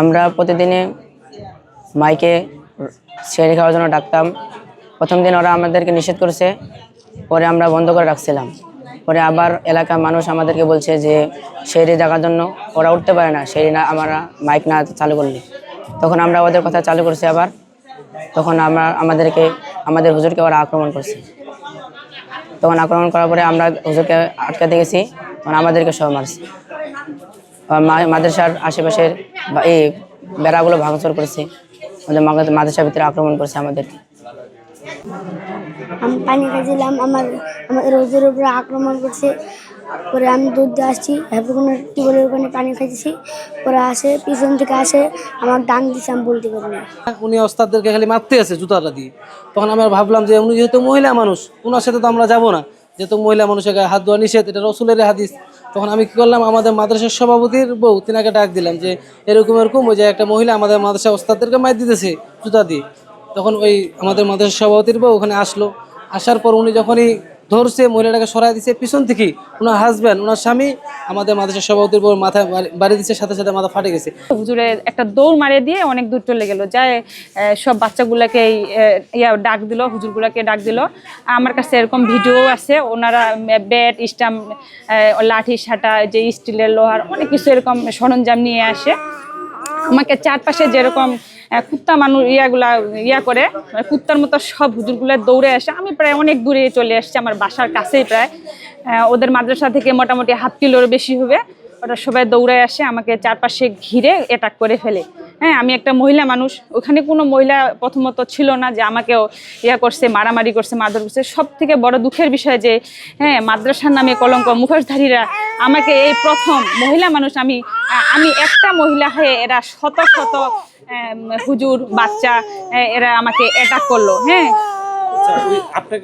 আমরা প্রতিদিনে মাইকে সেহরি খাওয়ার জন্য ডাকতাম। প্রথম দিন ওরা আমাদেরকে নিষেধ করেছে, পরে আমরা বন্ধ করে রাখছিলাম। পরে আবার এলাকার মানুষ আমাদেরকে বলছে যে সেহরি ডাকার জন্য ওরা উঠতে পারে না, সেহরি না আমরা মাইক না চালু করলে। তখন আমরা ওদের কথা চালু করছি আবার। তখন আমাদের হুজুরকে ওরা আক্রমণ করছে। তখন আক্রমণ করার পরে আমরা হুজুরকে আটকাতে গেছি, তখন আমাদেরকে সব মারছে। মাদ্রাসার আশেপাশের এই বেড়াগুলো ভাঙচুর করেছে, মাদ্রাসার ভিতরে আক্রমণ করছে আমাদেরকে। আমি পানি খাইছিলাম, আমাদের হুজুর উপরে আক্রমণ করছে। পরে আমি দুধ দিয়ে আসছি, হ্যাপিকোনার টিউবওয়েলের ওখানে পানি খাইতেছি। পরে পিছন থেকে আমার ডাং দিচ্ছে, আমি বলতে পারি না। উনি ওস্তাদদেরকে খালি মারতে আছে জুতাটা দিয়ে। তখন আমরা ভাবলাম যে উনি যেহেতু মহিলা মানুষ, ওনার সাথে তো আমরা যাবো না, যেহেতু মহিলা মানুষের গায়ে হাত ধোয়া নিষেধ, এটা রসুলের হাদিস। তখন আমি কি করলাম, আমাদের মাদ্রাসার সভাপতির বউ তিনাকে ডাক দিলাম যে এরকম ওই যে একটা মহিলা আমাদের মাদ্রাসা ওস্তাদদেরকে মার দিতেছে জুতা দিয়ে। তখন ওই আমাদের মাদ্রাসার সভাপতির বউ ওখানে আসলো। আসার পর উনি যখনই ধরছে, মহিলাটাকে সরাই দিচ্ছে পিছন থেকে, ওনার হাজব্যান্ড, ওনার স্বামী আমাদের মাদ্রাসার সভাপতির বউ মাথায় বাড়ি দিচ্ছে, সাথে সাথে মাথা ফাটে গেছে। হুজুরে একটা দৌড় মারিয়ে দিয়ে অনেক দূর চলে গেল, যায় সব বাচ্চাগুলাকে ডাক দিল, হুজুরগুলাকে ডাক দিল। আমার কাছে এরকম ভিডিও আছে, ওনারা ব্যাট, স্টাম্প, লাঠি, সাঁটা, যে স্টিলের, লোহার অনেক কিছু এরকম সরঞ্জাম নিয়ে আসে। আমাকে চারপাশে যেরকম কুত্তা মানুষ করে কুত্তার মতো সব হুজুরগুলো দৌড়ে আসে। আমি প্রায় অনেক দূরে চলে আসছি, আমার বাসার কাছেই প্রায়, ওদের মাদ্রাসা থেকে মোটামুটি 1/2 কিলোর বেশি হবে। ওরা সবাই দৌড়ে আসে, আমাকে চারপাশে ঘিরে অ্যাটাক করে ফেলে। হ্যাঁ, আমি একটা মহিলা মানুষ, ওখানে কোনো মহিলা প্রথমত ছিল না যে আমাকেও করছে, মারামারি করছে, মারধর করছে। সব থেকে বড় দুঃখের বিষয় যে মাদ্রাসার নামে কলঙ্ক, মুখোশধারীরা আমাকে এই প্রথম মহিলা মানুষ, আমি একটা মহিলা হয়ে এরা শত শত হুজুর, বাচ্চা, এরা আমাকে অ্যাটাক করলো। হ্যাঁ,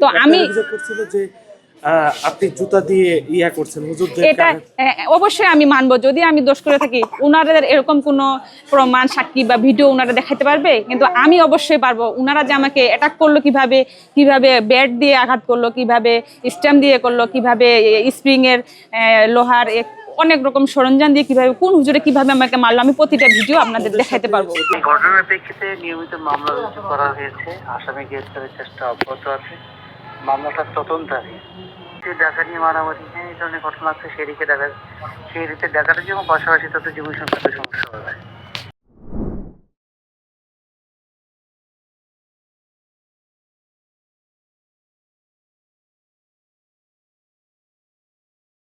তো আমি আপনি জুতা দিয়ে করছেন হুজুরদের, এটা অবশ্যই আমি মানবো। যদি আমি দোষ করে থাকি, ওনাদের এরকম কোনো প্রমাণ, সাক্ষী বা ভিডিও ওনারা দেখাতে পারবে, কিন্তু আমি অবশ্যই পারবো। ওনারা যে আমাকে অ্যাটাক করলো কিভাবে ব্যাট দিয়ে আঘাত করলো, কিভাবে স্ট্যাম্প দিয়ে করলো, কিভাবে স্প্রিংয়ের, লোহার, অনেক রকম সরঞ্জাম দিয়ে কিভাবে, কোন হুজুরে কিভাবে আমাকে মারলো, আমি প্রতিটা ভিডিও আপনাদের দেখাতে পারবো। ঘটনার প্রেক্ষিতে নিয়মিত মামলা রুজু করা হয়েছে, আসামি গ্রেফতারের চেষ্টা অব্যাহত আছে। মামলাটার তদন্তাধীন। ডাকা নিয়ে মারামারি, এই ধরনের ঘটনা আছে। সেই রীতে ডাকাটা যেমন পাশাপাশি তাতে জীবন সংক্রান্ত সমস্যা হবে।